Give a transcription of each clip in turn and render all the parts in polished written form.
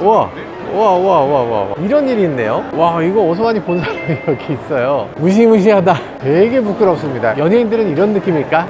우와. 와. 이런 일이 있네요. 와, 이거 어서 많이 본 사람이 여기 있어요. 무시무시하다. 되게 부끄럽습니다. 연예인들은 이런 느낌일까?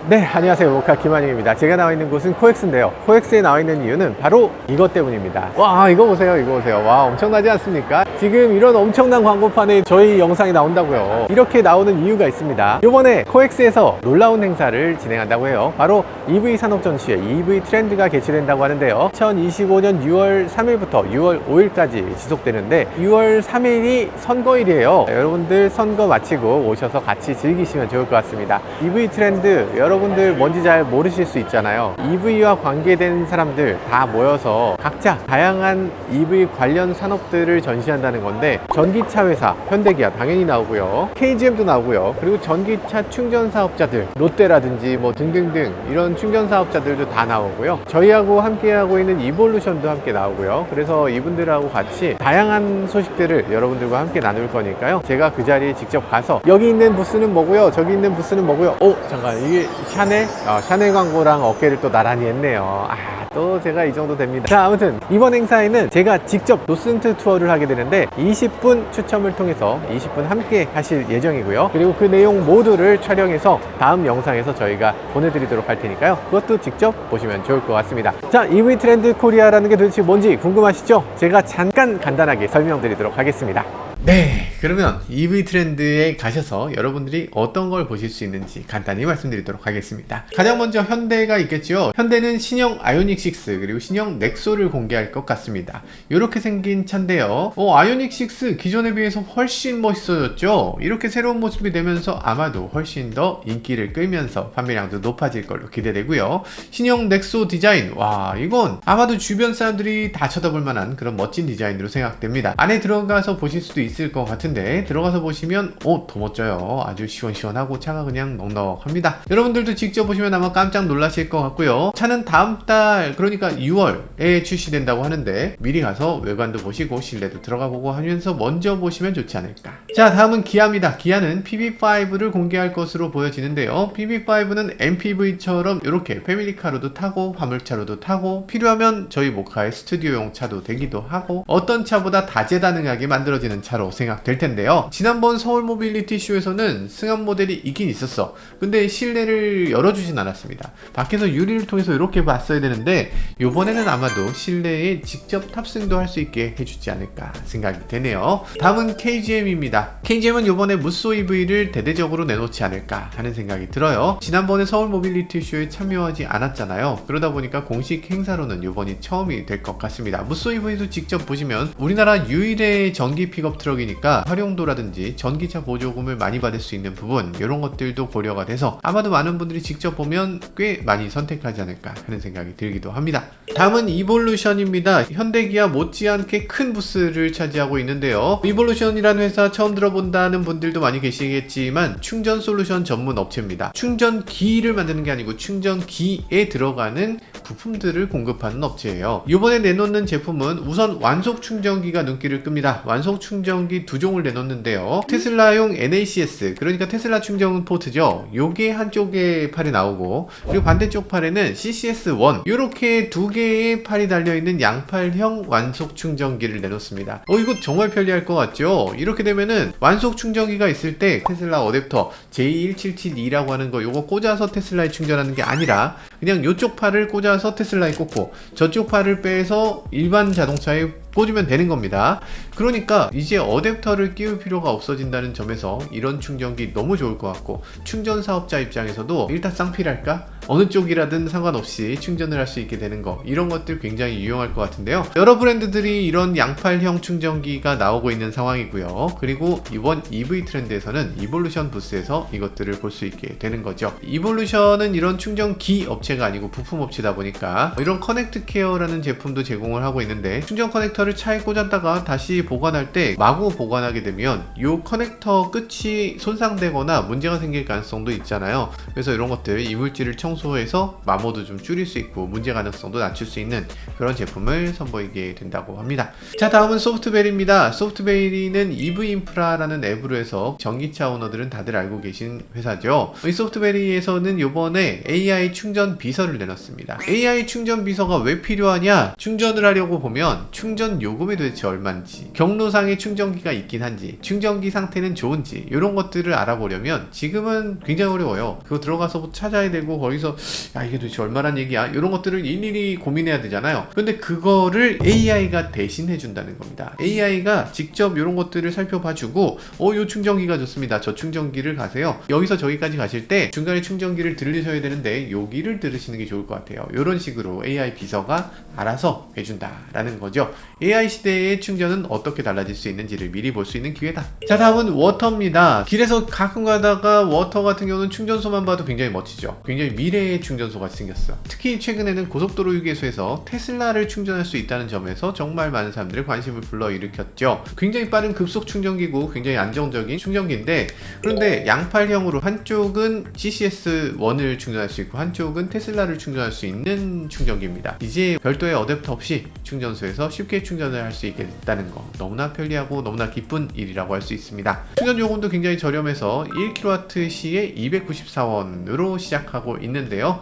네, 안녕하세요. 모카 김한영입니다. 제가 나와 있는 곳은 코엑스인데요. 코엑스에 나와 있는 이유는 바로 이것 때문입니다. 와, 이거 보세요. 이거 보세요. 와, 엄청나지 않습니까? 지금 이런 엄청난 광고판에 저희 영상이 나온다고요. 이렇게 나오는 이유가 있습니다. 이번에 코엑스에서 놀라운 행사를 진행한다고 해요. 바로 EV 산업 전시회, EV 트렌드가 개최된다고 하는데요. 2025년 6월 3일부터 6월 5일까지 지속되는데 6월 3일이 선거일이에요. 여러분들 선거 마치고 오셔서 같이 즐기시면 좋을 것 같습니다. EV 트렌드 여러분들 뭔지 잘 모르실 수 있잖아요. EV와 관계된 사람들 다 모여서 각자 다양한 EV 관련 산업들을 전시한다는 건데, 전기차 회사 현대기아 당연히 나오고요, KGM도 나오고요, 그리고 전기차 충전 사업자들 롯데라든지 뭐 등등등 이런 충전 사업자들도 다 나오고요, 저희하고 함께 하고 있는 이볼루션도 함께 나오고요. 그래서 이분들하고 같이 다양한 소식들을 여러분들과 함께 나눌 거니까요, 제가 그 자리에 직접 가서 여기 있는 부스는 뭐고요, 저기 있는 부스는 뭐고요, 잠깐, 이게 샤넬? 샤넬 광고랑 어깨를 또 나란히 했네요. 또 제가 이 정도 됩니다. 자, 아무튼 이번 행사에는 제가 직접 노스인트 투어를 하게 되는데 20분 추첨을 통해서 20분 함께 하실 예정이고요. 그리고 그 내용 모두를 촬영해서 다음 영상에서 저희가 보내드리도록 할 테니까요, 그것도 직접 보시면 좋을 것 같습니다. 자, EV 트렌드 코리아라는 게 도대체 뭔지 궁금하시죠? 제가 잠깐 간단하게 설명드리도록 하겠습니다. 네, 그러면 EV 트렌드에 가셔서 여러분들이 어떤 걸 보실 수 있는지 간단히 말씀드리도록 하겠습니다. 가장 먼저 현대가 있겠죠. 현대는 신형 아이오닉 6 그리고 신형 넥소를 공개할 것 같습니다. 이렇게 생긴 차인데요, 아이오닉 6 기존에 비해서 훨씬 멋있어졌죠. 이렇게 새로운 모습이 되면서 아마도 훨씬 더 인기를 끌면서 판매량도 높아질 걸로 기대되고요. 신형 넥소 디자인, 와, 이건 아마도 주변 사람들이 다 쳐다볼 만한 그런 멋진 디자인으로 생각됩니다. 안에 들어가서 보실 수도 있을 것 같은데, 들어가서 보시면 더 멋져요. 아주 시원시원하고 차가 그냥 넉넉합니다. 여러분들도 직접 보시면 아마 깜짝 놀라실 것 같고요. 차는 다음 달, 그러니까 6월에 출시된다고 하는데 미리 가서 외관도 보시고 실내도 들어가 보고 하면서 먼저 보시면 좋지 않을까. 자, 다음은 기아입니다. 기아는 PV5를 공개할 것으로 보여지는데요, PV5는 MPV처럼 이렇게 패밀리카로도 타고 화물차로도 타고 필요하면 저희 모카의 스튜디오용 차도 되기도 하고 어떤 차보다 다재다능하게 만들어지는 차로 생각될 텐데요. 지난번 서울 모빌리티 쇼에서는 승합 모델이 있긴 있었어. 근데 실내를 열어주진 않았습니다. 밖에서 유리를 통해서 이렇게 봤어야 되는데 이번에는 아마도 실내에 직접 탑승도 할 수 있게 해주지 않을까 생각이 되네요. 다음은 KGM입니다. KGM은 이번에 무쏘 EV를 대대적으로 내놓지 않을까 하는 생각이 들어요. 지난번에 서울 모빌리티 쇼에 참여하지 않았잖아요. 그러다 보니까 공식 행사로는 이번이 처음이 될 것 같습니다. 무쏘 EV도 직접 보시면 우리나라 유일의 전기 픽업 트럭이니까 활용도라든지 전기차 보조금을 많이 받을 수 있는 부분, 이런 것들도 고려가 돼서 아마도 많은 분들이 직접 보면 꽤 많이 선택하지 않을까 하는 생각이 들기도 합니다. 다음은 이볼루션입니다. 현대기아 못지않게 큰 부스를 차지하고 있는데요, 이볼루션이라는 회사 처음 들어본다는 분들도 많이 계시겠지만 충전 솔루션 전문 업체입니다. 충전기를 만드는 게 아니고 충전기에 들어가는 부품들을 공급하는 업체예요. 이번에 내놓는 제품은 우선 완속 충전기가 눈길을 끕니다. 완속 충전기 두 종을 내놓는데요, 테슬라용 NACS, 그러니까 테슬라 충전 포트죠. 요게 한쪽에 팔이 나오고, 그리고 반대쪽 팔에는 CCS1, 이렇게 두 개의 팔이 달려있는 양팔형 완속 충전기를 내놓습니다. 이거 정말 편리할 것 같죠? 이렇게 되면은 완속 충전기가 있을 때 테슬라 어댑터 J1772라고 하는 거, 요거 꽂아서 테슬라에 충전하는 게 아니라 그냥 요쪽 팔을 꽂아서 테슬라에 꽂고 저쪽 팔을 빼서 일반 자동차에 꽂으면 되는 겁니다. 그러니까 이제 어댑터를 끼울 필요가 없어진다는 점에서 이런 충전기 너무 좋을 것 같고, 충전 사업자 입장에서도 일타쌍피랄까? 어느 쪽이라든 상관없이 충전을 할 수 있게 되는 거, 이런 것들 굉장히 유용할 것 같은데요. 여러 브랜드들이 이런 양팔형 충전기가 나오고 있는 상황이고요. 그리고 이번 EV 트렌드에서는 이볼루션 부스에서 이것들을 볼 수 있게 되는 거죠. 이볼루션은 이런 충전기 업체가 아니고 부품 업체다 보니까 이런 커넥트 케어라는 제품도 제공을 하고 있는데, 충전 커넥터를 커넥터를 차에 꽂았다가 다시 보관할 때 마구 보관하게 되면 이 커넥터 끝이 손상되거나 문제가 생길 가능성도 있잖아요. 그래서 이런 것들 이물질을 청소해서 마모도 좀 줄일 수 있고 문제 가능성도 낮출 수 있는 그런 제품을 선보이게 된다고 합니다. 자, 다음은 소프트베리입니다. 소프트베리는 EV인프라라는 앱으로 해서 전기차 오너들은 다들 알고 계신 회사죠. 이 소프트베리에서는 이번에 AI 충전 비서를 내놨습니다. AI 충전 비서가 왜 필요하냐? 충전을 하려고 보면 충전 요금이 도대체 얼마인지, 경로상에 충전기가 있긴 한지, 충전기 상태는 좋은지 이런 것들을 알아보려면 지금은 굉장히 어려워요. 그거 들어가서 찾아야 되고 거기서 야 이게 도대체 얼마란 얘기야? 이런 것들을 일일이 고민해야 되잖아요. 근데 그거를 AI가 대신 해준다는 겁니다. AI가 직접 이런 것들을 살펴봐주고 요 충전기가 좋습니다. 저 충전기를 가세요. 여기서 저기까지 가실 때 중간에 충전기를 들리셔야 되는데 여기를 들으시는 게 좋을 것 같아요. 이런 식으로 AI 비서가 알아서 해준다라는 거죠. AI 시대의 충전은 어떻게 달라질 수 있는지를 미리 볼 수 있는 기회다. 자, 다음은 워터입니다. 길에서 가끔 가다가 워터 같은 경우는 충전소만 봐도 굉장히 멋지죠. 굉장히 미래의 충전소 같이 생겼어요. 특히 최근에는 고속도로 휴게소에서 테슬라를 충전할 수 있다는 점에서 정말 많은 사람들의 관심을 불러일으켰죠. 굉장히 빠른 급속 충전기고 굉장히 안정적인 충전기인데, 그런데 양팔형으로 한쪽은 CCS1을 충전할 수 있고 한쪽은 테슬라를 충전할 수 있는 충전기입니다. 이제 별도의 어댑터 없이 충전소에서 쉽게 충전을 할 수 있게 됐다는 거 너무나 편리하고 너무나 기쁜 일이라고 할 수 있습니다. 충전 요금도 굉장히 저렴해서 1kWh에 294원으로 시작하고 있는데요.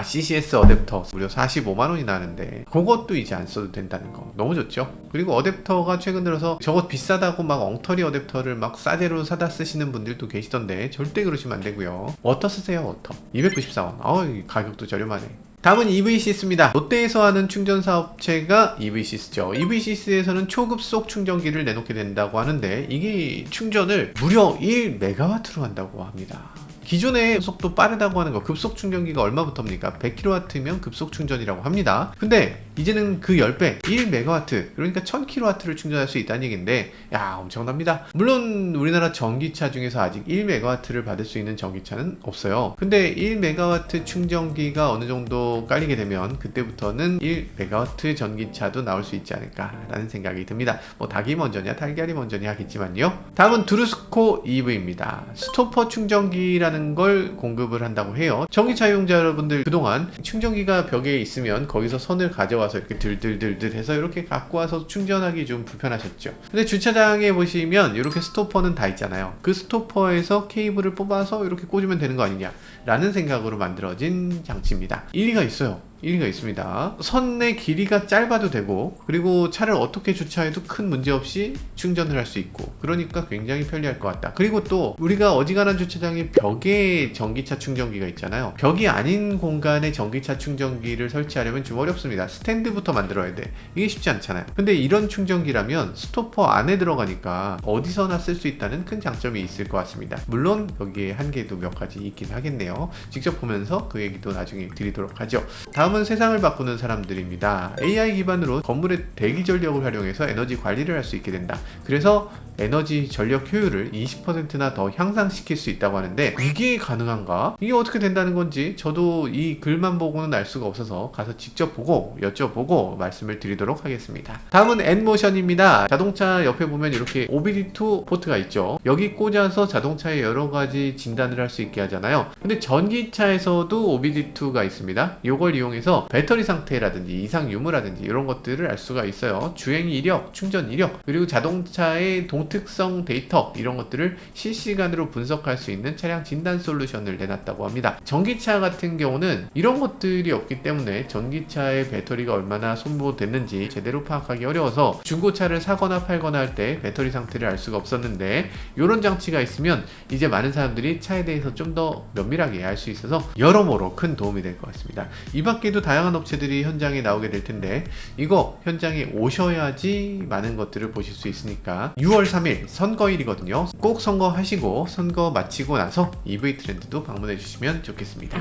CCS 어댑터 무려 45만원이 나는데 그것도 이제 안 써도 된다는 거 너무 좋죠. 그리고 어댑터가 최근 들어서 저거 비싸다고 막 엉터리 어댑터를 막 싸제로 사다 쓰시는 분들도 계시던데 절대 그러시면 안 되고요. 워터 쓰세요. 워터 294원. 가격도 저렴하네. 다음은 EV시스입니다. 롯데에서 하는 충전사업체가 EV시스죠. EV시스에서는 초급속 충전기를 내놓게 된다고 하는데 이게 충전을 무려 1메가와트로 한다고 합니다. 기존의 속도 빠르다고 하는 거 급속 충전기가 얼마부터입니까? 100kW면 급속 충전이라고 합니다. 근데 이제는 그 10배 1메가와트 그러니까 1000kW를 충전할 수 있다는 얘기인데 야 엄청납니다. 물론 우리나라 전기차 중에서 아직 1메가와트를 받을 수 있는 전기차는 없어요. 근데 1메가와트 충전기가 어느 정도 깔리게 되면 그때부터는 1메가와트 전기차도 나올 수 있지 않을까 라는 생각이 듭니다. 뭐 닭이 먼저냐 달걀이 먼저냐 하겠지만요. 다음은 드루스코 EV입니다. 스토퍼 충전기라는 걸 공급을 한다고 해요. 전기차 이용자 여러분들 그동안 충전기가 벽에 있으면 거기서 선을 가져와서 이렇게 들들들들 해서 이렇게 갖고 와서 충전하기 좀 불편하셨죠. 근데 주차장에 보시면 이렇게 스토퍼는 다 있잖아요. 그 스토퍼에서 케이블을 뽑아서 이렇게 꽂으면 되는 거 아니냐 라는 생각으로 만들어진 장치입니다. 일리가 있어요. 일리가 있습니다. 선의 길이가 짧아도 되고 그리고 차를 어떻게 주차해도 큰 문제 없이 충전을 할 수 있고 그러니까 굉장히 편리할 것 같다. 그리고 또 우리가 어지간한 주차장에 벽에 전기차 충전기가 있잖아요. 벽이 아닌 공간에 전기차 충전기를 설치하려면 좀 어렵습니다. 스탠드부터 만들어야 돼. 이게 쉽지 않잖아요. 근데 이런 충전기라면 스토퍼 안에 들어가니까 어디서나 쓸 수 있다는 큰 장점이 있을 것 같습니다. 물론 여기에 한계도 몇 가지 있긴 하겠네요. 직접 보면서 그 얘기도 나중에 드리도록 하죠. 다음은 세상을 바꾸는 사람들입니다. AI 기반으로 건물의 대기 전력을 활용해서 에너지 관리를 할 수 있게 된다. 그래서 에너지 전력 효율을 20%나 더 향상시킬 수 있다고 하는데 이게 가능한가? 이게 어떻게 된다는 건지 저도 이 글만 보고는 알 수가 없어서 가서 직접 보고 여쭤보고 말씀을 드리도록 하겠습니다. 다음은 엔모션입니다. 자동차 옆에 보면 이렇게 OBD2 포트가 있죠. 여기 꽂아서 자동차의 여러 가지 진단을 할 수 있게 하잖아요. 근데 전기차에서도 OBD2가 있습니다. 이걸 이용해서 배터리 상태라든지 이상 유무라든지 이런 것들을 알 수가 있어요. 주행 이력, 충전 이력, 그리고 자동차의 동특성 데이터 이런 것들을 실시간으로 분석할 수 있는 차량 진단 솔루션을 내놨다고 합니다. 전기차 같은 경우는 이런 것들이 없기 때문에 전기차의 배터리가 얼마나 소모됐는지 제대로 파악하기 어려워서 중고차를 사거나 팔거나 할 때 배터리 상태를 알 수가 없었는데 이런 장치가 있으면 이제 많은 사람들이 차에 대해서 좀 더 면밀하게 알 수 있어서 여러모로 큰 도움이 될 것 같습니다. 이 밖에도 다양한 업체들이 현장에 나오게 될 텐데 이거 현장에 오셔야지 많은 것들을 보실 수 있으니까 6월 3일 선거일이거든요. 꼭 선거하시고 선거 마치고 나서 EV 트렌드도 방문해 주시면 좋겠습니다.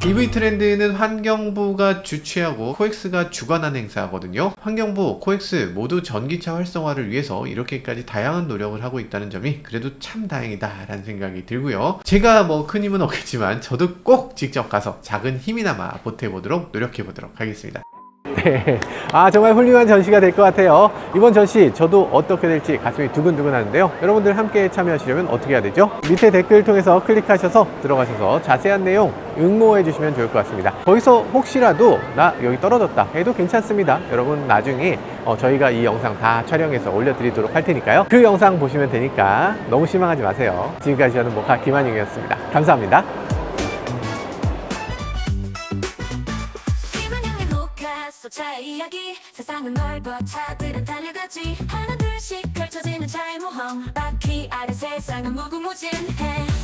EV 트렌드는 환경부가 주최하고 코엑스가 주관한 행사거든요. 환경부, 코엑스 모두 전기차 활성화를 위해서 이렇게까지 다양한 노력을 하고 있다는 점이 그래도 참 다행이다 라는 생각이 들고요. 제가 뭐 큰 힘은 없겠지만 저도 꼭 직접 가서 작은 힘이나마 보태보도록 노력해보도록 하겠습니다. 네. 아, 정말 훌륭한 전시가 될 것 같아요. 이번 전시 저도 어떻게 될지 가슴이 두근두근 하는데요. 여러분들 함께 참여하시려면 어떻게 해야 되죠? 밑에 댓글 통해서 클릭하셔서 들어가셔서 자세한 내용 응모해 주시면 좋을 것 같습니다. 거기서 혹시라도 나 여기 떨어졌다 해도 괜찮습니다. 여러분 나중에 저희가 이 영상 다 촬영해서 올려드리도록 할 테니까요. 그 영상 보시면 되니까 너무 실망하지 마세요. 지금까지 저는 모카 김한영이었습니다. 감사합니다. 차의 이야기 세상은 넓어 차들은 달려가지 하나 둘씩 펼쳐지는 차의 모험 바퀴 아래 세상은 무궁무진해